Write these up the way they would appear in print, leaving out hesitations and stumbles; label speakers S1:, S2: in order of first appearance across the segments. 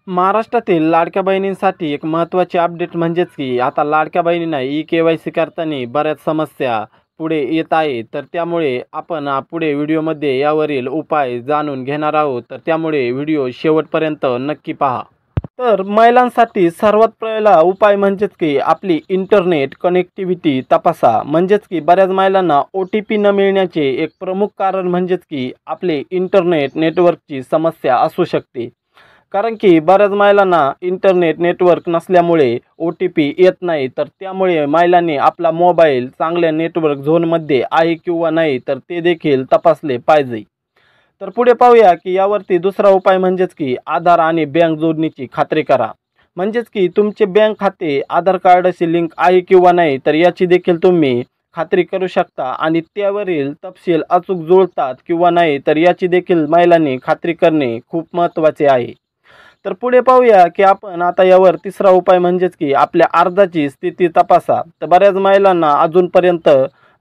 S1: महाराष्ट्रातील लाडक्या बहिणींसाठी एक महत्त्वाची अपडेट म्हणजेच की आता लाडक्या बहिणींना ई-के-वाय-सी करताना बऱ्याच समस्या पुढे येत आहे। तर त्यामुळे आपण पुढे व्हिडिओमध्ये यावरील उपाय जाणून घेणार आहोत। तर त्यामुळे व्हिडिओ शेवटपर्यंत नक्की पहा। तर महिलांसाठी सर्वात पहिला उपाय म्हणजेच की आपली इंटरनेट कनेक्टिव्हिटी तपासा। म्हणजेच की बऱ्याच महिलांना OTP न मिळण्याचे एक प्रमुख कारण म्हणजेच की आपले इंटरनेट नेटवर्कची समस्या असू शकते। कारण की बऱ्याच महिलांना इंटरनेट नेटवर्क नसल्यामुळे OTP येत नाही। तर त्यामुळे महिलांनी आपला मोबाईल चांगल्या नेटवर्क झोनमध्ये आहे किंवा नाही तर ते देखील तपासले पाहिजे। तर पुढे पाहूया की यावरती दुसरा उपाय म्हणजेच की आधार आणि बँक जोडणीची खात्री करा। म्हणजेच की तुमचे बँक खाते आधार कार्डाशी लिंक आहे किंवा नाही तर याची देखील तुम्ही खात्री करू शकता आणि त्यावरील तपशील अचूक जुळतात किंवा नाही तर याची देखील महिलांनी खात्री करणे खूप महत्त्वाचे आहे। तर पुढे पाहूया की आपण आता यावर तिसरा उपाय म्हणजेच की आपल्या अर्जाची स्थिती तपासा। तर बऱ्याच महिलांना अजूनपर्यंत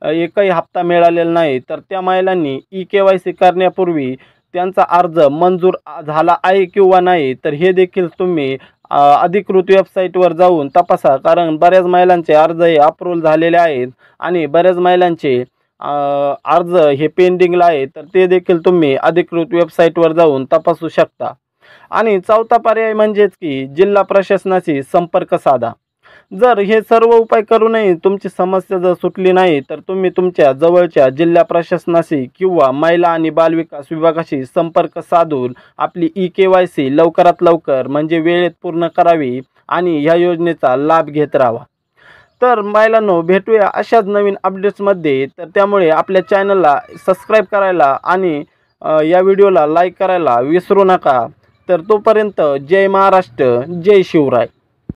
S1: एकही हप्ता मिळालेला नाही। तर त्या महिलांनी ई-के-वाय-सी करण्यापूर्वी त्यांचा अर्ज मंजूर झाला आहे किंवा नाही तर हे देखील तुम्ही अधिकृत वेबसाईटवर जाऊन तपासा। कारण बऱ्याच महिलांचे अर्ज हे अप्रूव्ह झालेले आहेत आणि बऱ्याच महिलांचे अर्ज हे पेंडिंगला आहे। तर ते देखील तुम्ही अधिकृत वेबसाईटवर जाऊन तपासू शकता। आणि चौथा पर्याय म्हणजेच की जिल्हा प्रशासनाशी संपर्क साधा। जर हे सर्व उपाय करूनही तुमची समस्या जर सुटली नाही तर तुम्ही तुमच्या जवळच्या जिल्हा प्रशासनाशी किंवा महिला आणि बालविकास विभागाशी संपर्क साधून आपली ई-के-वाय-सी लवकरात लवकर म्हणजे वेळेत पूर्ण करावी आणि ह्या योजनेचा लाभ घेत राहावा। तर महिलांनो, भेटूया अशाच नवीन अपडेट्समध्ये। तर त्यामुळे आपल्या चॅनलला सबस्क्राईब करायला आणि या व्हिडिओला लाईक करायला विसरू नका। तर तोपर्यंत जय महाराष्ट्र, जय शिवराय।